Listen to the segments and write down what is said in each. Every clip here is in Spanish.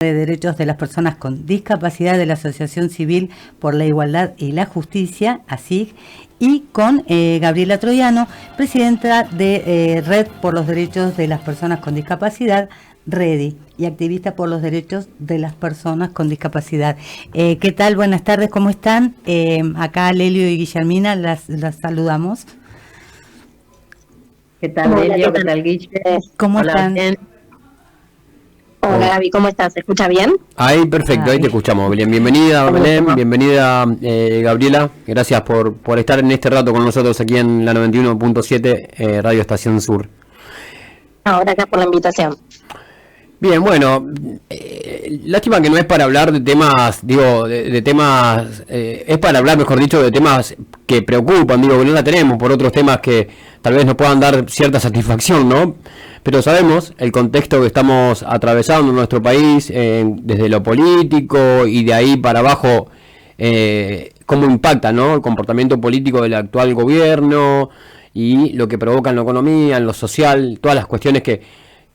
de Derechos de las Personas con Discapacidad de la Asociación Civil por la Igualdad y la Justicia, ASIG, y con Gabriela Troiano, presidenta de Red por los Derechos de las Personas con Discapacidad, REDI, y activista por los derechos de las personas con discapacidad. ¿Qué tal? Buenas tardes, ¿cómo están? Acá Lelio y Guillermina las saludamos. ¿Qué tal, Lelio? ¿Qué tal, Guille? ¿Cómo están? Bien. Hola, Gaby, ¿cómo estás? ¿Se escucha bien? Ahí, perfecto, ahí te escuchamos, Belén. Bienvenida, Belén, bienvenida, Gabriela. Gracias por estar en este rato con nosotros aquí en la 91.7 Radio Estación Sur. Ahora acá por la invitación. Bien, bueno, lástima que no es para hablar de temas, digo, de temas, es para hablar, mejor dicho, de temas que preocupan, digo, que no la tenemos por otros temas que tal vez nos puedan dar cierta satisfacción, ¿no? Pero sabemos el contexto que estamos atravesando en nuestro país, desde lo político y de ahí para abajo, cómo impacta, ¿no?, el comportamiento político del actual gobierno y lo que provoca en la economía, en lo social, todas las cuestiones que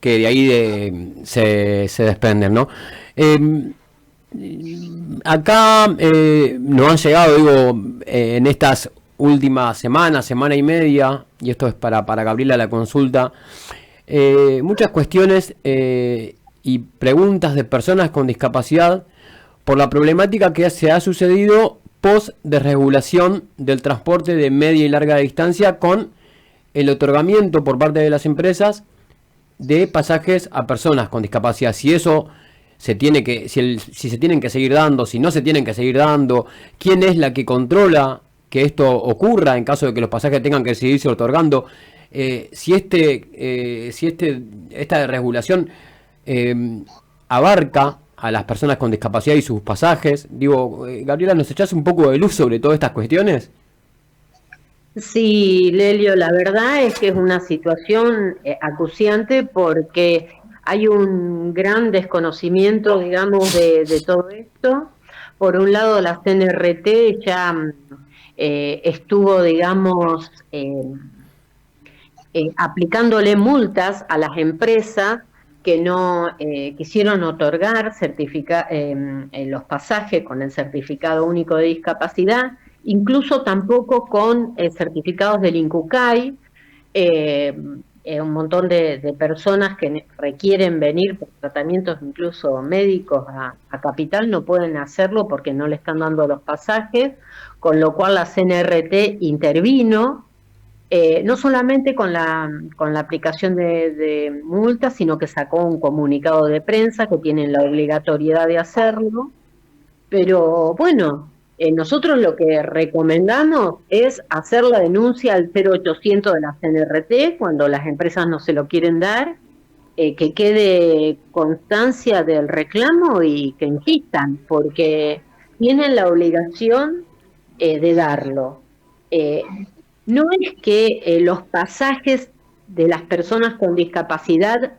de ahí se desprenden, ¿no? Acá nos han llegado, digo, en estas últimas semanas, semana y media, y esto es para Gabriela la consulta, muchas cuestiones y preguntas de personas con discapacidad por la problemática que se ha sucedido post desregulación del transporte de media y larga distancia con el otorgamiento por parte de las empresas de pasajes a personas con discapacidad. Si eso se tiene que, si se tienen que seguir dando, si no se tienen que seguir dando, quién es la que controla que esto ocurra en caso de que los pasajes tengan que seguirse otorgando, si esta regulación abarca a las personas con discapacidad y sus pasajes. Digo, Gabriela, ¿nos echás un poco de luz sobre todas estas cuestiones? Sí, Lelio, la verdad es que es una situación acuciante porque hay un gran desconocimiento, digamos, de todo esto. Por un lado, la CNRT ya estuvo, digamos, aplicándole multas a las empresas que no quisieron otorgar los pasajes con el certificado único de discapacidad, incluso tampoco con certificados del INCUCAI. Un montón de personas que requieren venir por tratamientos incluso médicos a Capital no pueden hacerlo porque no le están dando los pasajes, con lo cual la CNRT intervino, no solamente con la aplicación de multas, sino que sacó un comunicado de prensa que tienen la obligatoriedad de hacerlo. Pero bueno, nosotros lo que recomendamos es hacer la denuncia al 0800 de la CNRT cuando las empresas no se lo quieren dar, que quede constancia del reclamo y que insistan, porque tienen la obligación de darlo. No es que los pasajes de las personas con discapacidad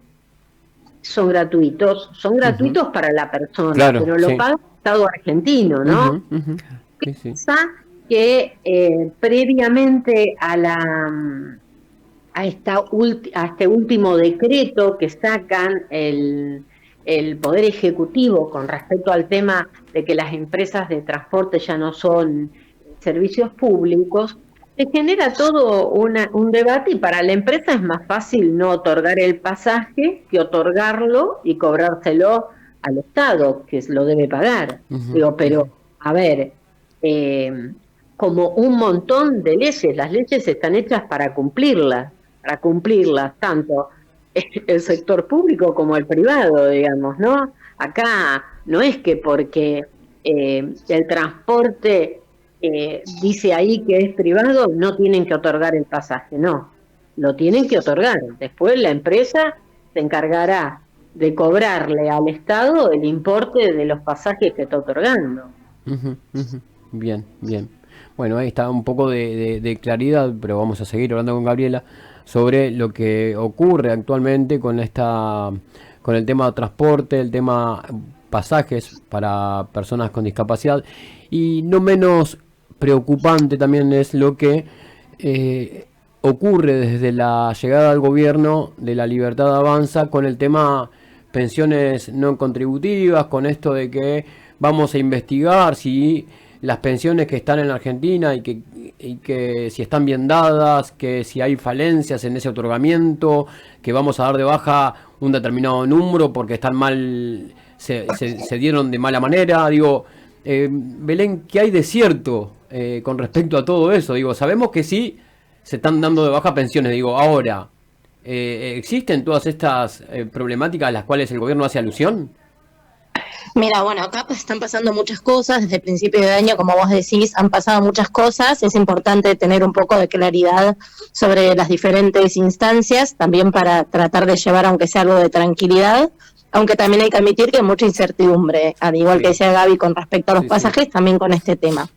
son gratuitos para la persona, claro, pero lo paga el Estado argentino, ¿no? ¿Qué pasa? Que previamente a este último decreto que sacan el Poder Ejecutivo con respecto al tema de que las empresas de transporte ya no son servicios públicos, se genera todo un debate, y para la empresa es más fácil no otorgar el pasaje que otorgarlo y cobrárselo al Estado, que lo debe pagar. Digo, pero, a ver, como un montón de leyes, las leyes están hechas para cumplirlas, tanto el sector público como el privado, digamos, ¿no? Acá no es que porque el transporte dice ahí que es privado, no tienen que otorgar el pasaje, no, lo tienen que otorgar. Después la empresa se encargará de cobrarle al Estado el importe de los pasajes que está otorgando. Bien, bien. Bueno, ahí está un poco de claridad, pero vamos a seguir hablando con Gabriela sobre lo que ocurre actualmente con el tema de transporte, el tema pasajes para personas con discapacidad, y no menos preocupante también es lo que ocurre desde la llegada al gobierno de La Libertad Avanza con el tema pensiones no contributivas, con esto de que vamos a investigar si las pensiones que están en Argentina y que si están bien dadas, que si hay falencias en ese otorgamiento, que vamos a dar de baja un determinado número porque están mal, se dieron de mala manera. Digo, Belén, ¿qué hay de cierto con respecto a todo eso? Digo, sabemos que sí se están dando de baja pensiones. Digo, ahora, ¿existen todas estas problemáticas a las cuales el gobierno hace alusión? Mira, bueno, acá están pasando muchas cosas, desde el principio de año, como vos decís, han pasado muchas cosas, es importante tener un poco de claridad sobre las diferentes instancias, también para tratar de llevar, aunque sea algo de tranquilidad, aunque también hay que admitir que hay mucha incertidumbre, al igual que decía Gaby con respecto a los pasajes, también con este tema.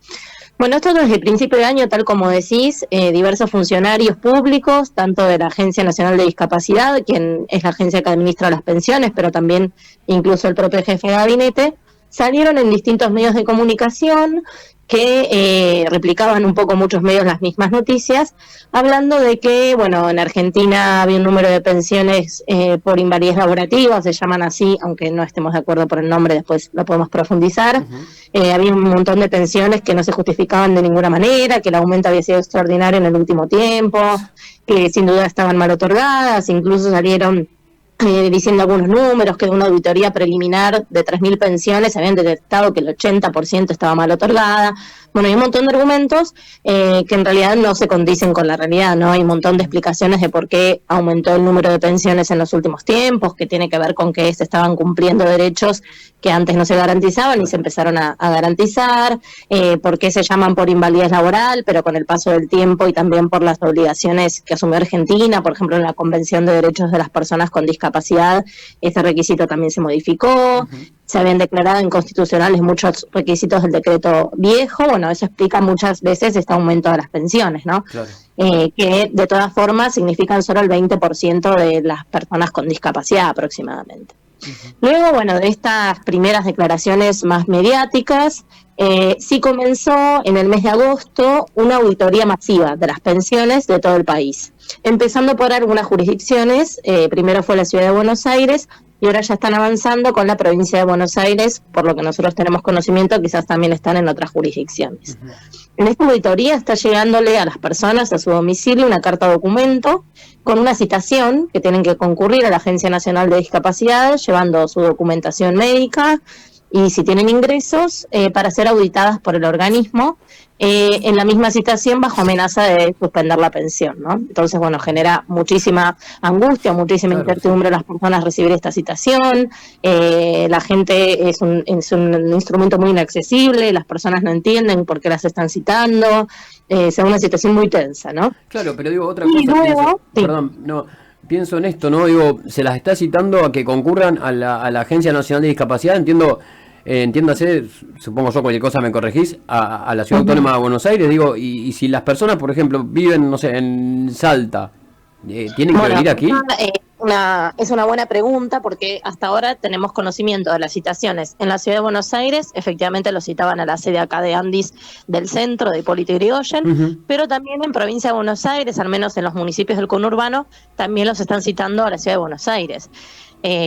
Bueno, esto desde el principio de año, tal como decís, diversos funcionarios públicos, tanto de la Agencia Nacional de Discapacidad, quien es la agencia que administra las pensiones, pero también incluso el propio jefe de gabinete, salieron en distintos medios de comunicación que replicaban un poco muchos medios las mismas noticias, hablando de que, bueno, en Argentina había un número de pensiones por invalidez laborativa, se llaman así, aunque no estemos de acuerdo por el nombre, después lo podemos profundizar. Había un montón de pensiones que no se justificaban de ninguna manera, que el aumento había sido extraordinario en el último tiempo, que sin duda estaban mal otorgadas, incluso salieron diciendo algunos números, que de una auditoría preliminar de 3.000 pensiones habían detectado que el 80% estaba mal otorgada. Bueno, hay un montón de argumentos que en realidad no se condicen con la realidad, ¿no? Hay un montón de explicaciones de por qué aumentó el número de pensiones en los últimos tiempos, que tiene que ver con que se estaban cumpliendo derechos que antes no se garantizaban y se empezaron a garantizar, por qué se llaman por invalidez laboral, pero con el paso del tiempo y también por las obligaciones que asumió Argentina, por ejemplo, en la Convención de Derechos de las Personas con Discapacidad, ese requisito también se modificó. Se habían declarado inconstitucionales muchos requisitos del decreto viejo. Bueno, eso explica muchas veces este aumento de las pensiones, ¿no? Claro. Que de todas formas significan solo el 20% de las personas con discapacidad aproximadamente. Luego, bueno, de estas primeras declaraciones más mediáticas, sí comenzó en el mes de agosto una auditoría masiva de las pensiones de todo el país, empezando por algunas jurisdicciones. Primero fue la Ciudad de Buenos Aires, y ahora ya están avanzando con la provincia de Buenos Aires, por lo que nosotros tenemos conocimiento, quizás también están en otras jurisdicciones. En esta auditoría está llegándole a las personas a su domicilio una carta documento con una citación que tienen que concurrir a la Agencia Nacional de Discapacidad, llevando su documentación médica y si tienen ingresos, para ser auditadas por el organismo, en la misma citación bajo amenaza de suspender la pensión, ¿no? Entonces, bueno, genera muchísima angustia, muchísima incertidumbre a las personas recibir esta citación. La gente es un instrumento muy inaccesible, las personas no entienden por qué las están citando, es una situación muy tensa, ¿no? Claro, pero digo otra cosa, luego, pienso en esto, ¿no? Digo, se las está citando a que concurran a la Agencia Nacional de Discapacidad, entiéndase, supongo yo, cualquier cosa me corregís, a la Ciudad Autónoma de Buenos Aires, digo, y si las personas, por ejemplo, viven, no sé, en Salta, ¿tienen que venir aquí? Es una buena pregunta, porque hasta ahora tenemos conocimiento de las citaciones en la Ciudad de Buenos Aires. Efectivamente lo citaban a la sede acá de Andis del centro, de Hipólito Yrigoyen, pero también en provincia de Buenos Aires, al menos en los municipios del conurbano, también los están citando a la Ciudad de Buenos Aires.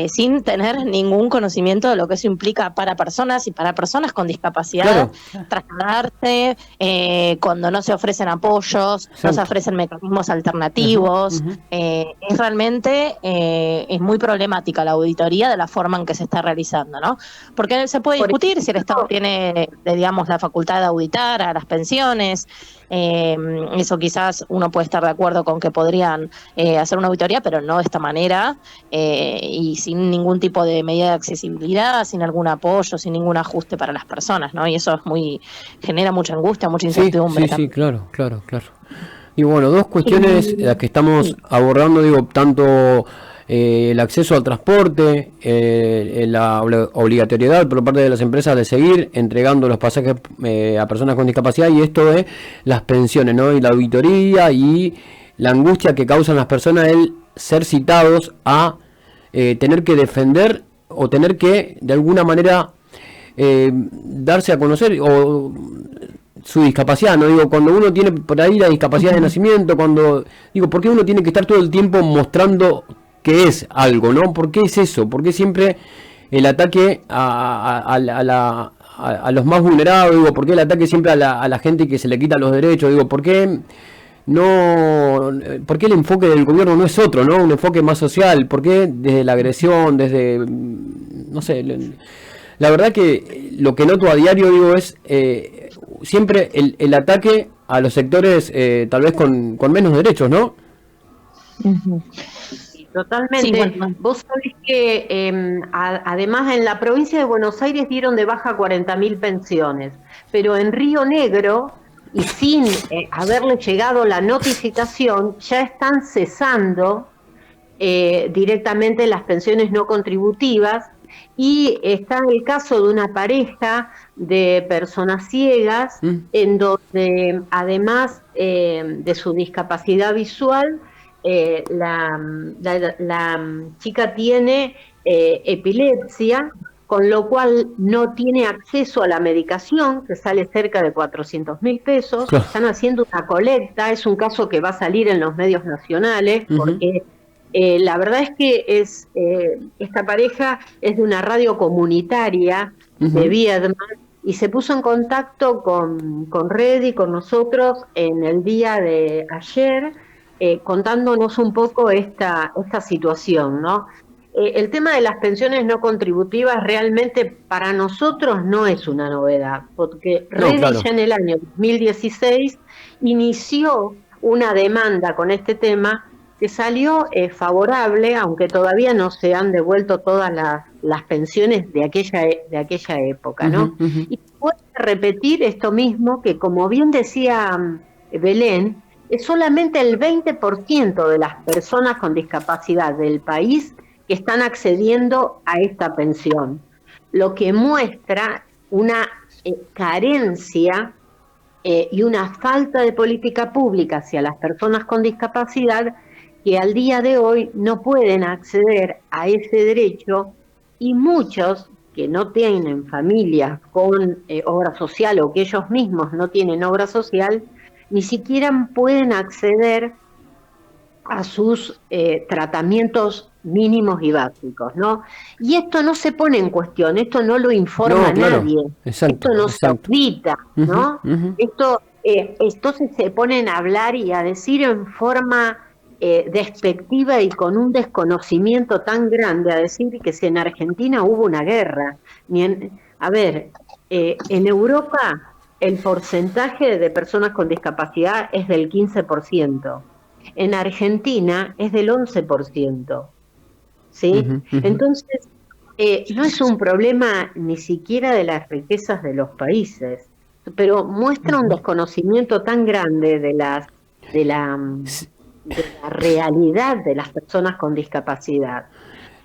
Sin tener ningún conocimiento de lo que eso implica para personas y para personas con discapacidad, trasladarse, cuando no se ofrecen apoyos, no se ofrecen mecanismos alternativos. Es realmente es muy problemática la auditoría de la forma en que se está realizando, ¿no? Porque se puede discutir si el Estado tiene, digamos, la facultad de auditar a las pensiones. Eso quizás uno puede estar de acuerdo con que podrían hacer una auditoría, pero no de esta manera, y sin ningún tipo de medida de accesibilidad, sin algún apoyo, sin ningún ajuste para las personas, ¿no? Y eso genera mucha angustia, mucha incertidumbre. Sí, claro. Y bueno, dos cuestiones las que estamos abordando, digo, tanto el acceso al transporte, la obligatoriedad por parte de las empresas de seguir entregando los pasajes a personas con discapacidad, y esto de las pensiones, ¿no? Y la auditoría y la angustia que causan las personas el ser citados a tener que defender o tener que de alguna manera darse a conocer o su discapacidad, ¿no? Digo, cuando uno tiene por ahí la discapacidad de nacimiento, ¿por qué uno tiene que estar todo el tiempo mostrando que es algo, ¿no? ¿Por qué es eso? ¿Por qué siempre el ataque a los más vulnerables? Digo, ¿por qué el ataque siempre a la gente que se le quita los derechos? Digo, ¿por qué el enfoque del gobierno no es otro, ¿no? Un enfoque más social. ¿Por qué desde la agresión, desde, no sé, la verdad que lo que noto a diario, digo, es siempre el ataque a los sectores tal vez con menos derechos, ¿no? Sí, totalmente. Sí, bueno. Vos sabés que además en la provincia de Buenos Aires dieron de baja 40.000 pensiones, pero en Río Negro, y sin haberle llegado la notificación, ya están cesando directamente las pensiones no contributivas, y está el caso de una pareja de personas ciegas en donde además de su discapacidad visual, la chica tiene epilepsia, con lo cual no tiene acceso a la medicación, que sale cerca de 400.000 pesos. Claro. Están haciendo una colecta, es un caso que va a salir en los medios nacionales, porque la verdad es que esta pareja es de una radio comunitaria de Viedma, y se puso en contacto con Red y con nosotros en el día de ayer, contándonos un poco esta situación, ¿no? El tema de las pensiones no contributivas realmente para nosotros no es una novedad, porque Red claro, ya en el año 2016 inició una demanda con este tema que salió favorable, aunque todavía no se han devuelto todas las pensiones de aquella época, ¿no? Y puedo repetir esto mismo, que como bien decía Belén, es solamente el 20% de las personas con discapacidad del país que están accediendo a esta pensión, lo que muestra una carencia y una falta de política pública hacia las personas con discapacidad, que al día de hoy no pueden acceder a ese derecho, y muchos que no tienen familias con obra social, o que ellos mismos no tienen obra social, ni siquiera pueden acceder a sus tratamientos mínimos y básicos, ¿no? Y esto no se pone en cuestión, esto no lo informa nadie, esto no se audita, ¿no? Esto, entonces se ponen a hablar y a decir en forma despectiva y con un desconocimiento tan grande, a decir que si en Argentina hubo una guerra. En Europa el porcentaje de personas con discapacidad es del 15%. En Argentina es del 11%. ¿Sí? Entonces, no es un problema ni siquiera de las riquezas de los países, pero muestra un desconocimiento tan grande de la realidad de las personas con discapacidad.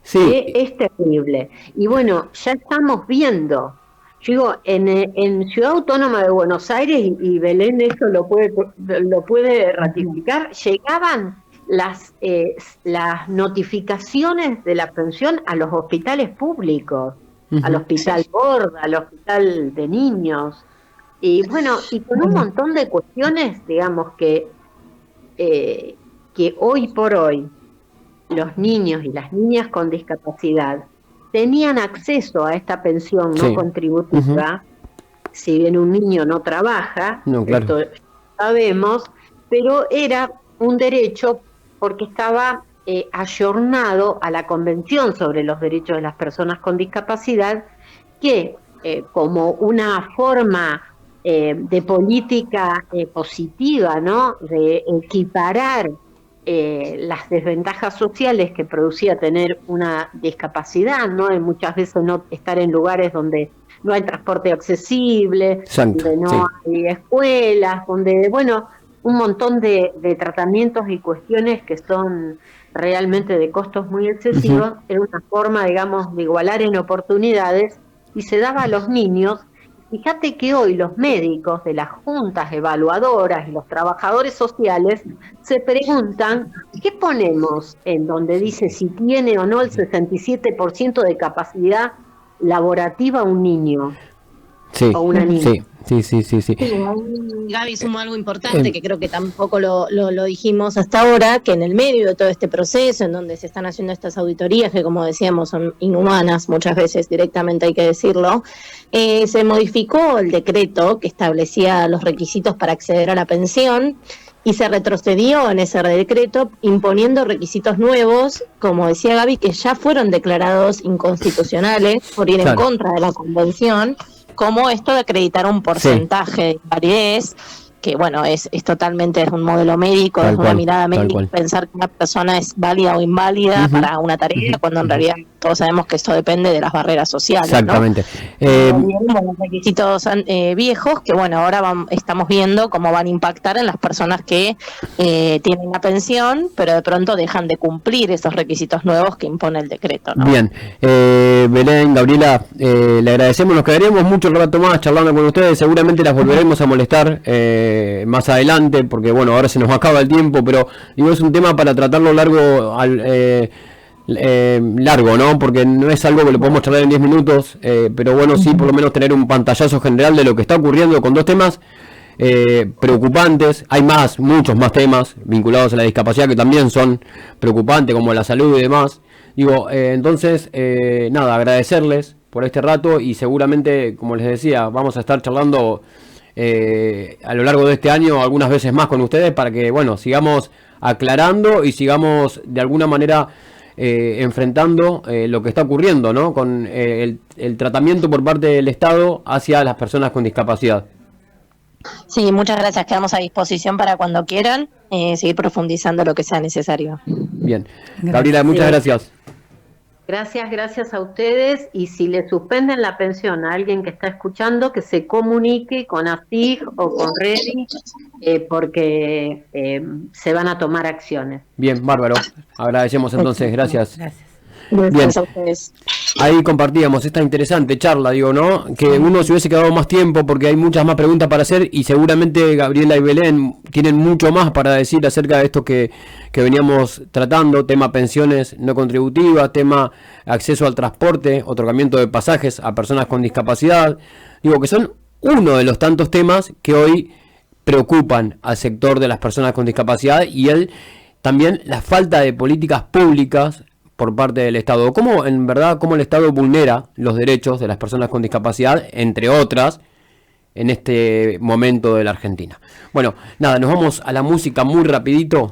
Sí. Que es terrible. Y bueno, ya estamos viendo. Yo digo, en Ciudad Autónoma de Buenos Aires, y Belén eso lo puede ratificar, llegaban las notificaciones de la pensión a los hospitales públicos, al hospital Borda, al hospital de niños, y bueno, y con un montón de cuestiones, digamos, que hoy por hoy los niños y las niñas con discapacidad tenían acceso a esta pensión no contributiva, si bien un niño no trabaja, esto sabemos, pero era un derecho porque estaba ayornado a la Convención sobre los Derechos de las Personas con Discapacidad, que como una forma de política positiva, ¿no?, de equiparar las desventajas sociales que producía tener una discapacidad, ¿no?, y muchas veces no estar en lugares donde no hay transporte accesible, donde no hay escuelas, donde, bueno, un montón de tratamientos y cuestiones que son realmente de costos muy excesivos. Era una forma, digamos, de igualar en oportunidades, y se daba a los niños. Fíjate que hoy los médicos de las juntas evaluadoras y los trabajadores sociales se preguntan, ¿qué ponemos en donde dice si tiene o no el 67% de capacidad laborativa un niño o una niña? Sí. Gaby sumó algo importante que creo que tampoco lo dijimos hasta ahora, que en el medio de todo este proceso, en donde se están haciendo estas auditorías, que como decíamos son inhumanas muchas veces, directamente hay que decirlo, se modificó el decreto que establecía los requisitos para acceder a la pensión, y se retrocedió en ese decreto imponiendo requisitos nuevos, como decía Gaby, que ya fueron declarados inconstitucionales por ir en contra de la convención, como esto de acreditar un porcentaje de invalidez, que bueno, es totalmente un modelo médico, es una mirada médica, pensar que una persona es válida o inválida para una tarea, cuando en realidad todos sabemos que esto depende de las barreras sociales. Exactamente. Los requisitos viejos, que bueno, ahora estamos viendo cómo van a impactar en las personas que tienen la pensión, pero de pronto dejan de cumplir esos requisitos nuevos que impone el decreto, ¿no? Bien, Belén, Gabriela, le agradecemos, nos quedaremos mucho rato más charlando con ustedes, seguramente las volveremos a molestar más adelante, porque bueno, ahora se nos acaba el tiempo, pero digo, es un tema para tratarlo largo, ¿no? Porque no es algo que lo podemos charlar en 10 minutos, pero bueno, sí, por lo menos tener un pantallazo general de lo que está ocurriendo con dos temas preocupantes. Hay muchos más temas vinculados a la discapacidad que también son preocupantes, como la salud y demás. Digo, entonces, nada, agradecerles por este rato y seguramente, como les decía, vamos a estar charlando a lo largo de este año algunas veces más con ustedes para que, bueno, sigamos aclarando y sigamos de alguna manera enfrentando lo que está ocurriendo, ¿no? Con el tratamiento por parte del Estado hacia las personas con discapacidad. Sí, muchas gracias. Quedamos a disposición para cuando quieran seguir profundizando lo que sea necesario. Bien. Gabriela, muchas gracias. Gracias a ustedes, y si le suspenden la pensión a alguien que está escuchando, que se comunique con ASIG o con REDI, porque se van a tomar acciones. Bien, bárbaro. Agradecemos entonces, gracias. Gracias a ustedes. Ahí compartíamos esta interesante charla, digo, ¿no? Que uno se hubiese quedado más tiempo porque hay muchas más preguntas para hacer y seguramente Gabriela y Belén tienen mucho más para decir acerca de esto que veníamos tratando, tema pensiones no contributivas, tema acceso al transporte, otorgamiento de pasajes a personas con discapacidad, digo que son uno de los tantos temas que hoy preocupan al sector de las personas con discapacidad y también la falta de políticas públicas por parte del Estado. ¿Cómo el Estado vulnera los derechos de las personas con discapacidad, entre otras, en este momento de la Argentina? Bueno, nada, nos vamos a la música muy rapidito.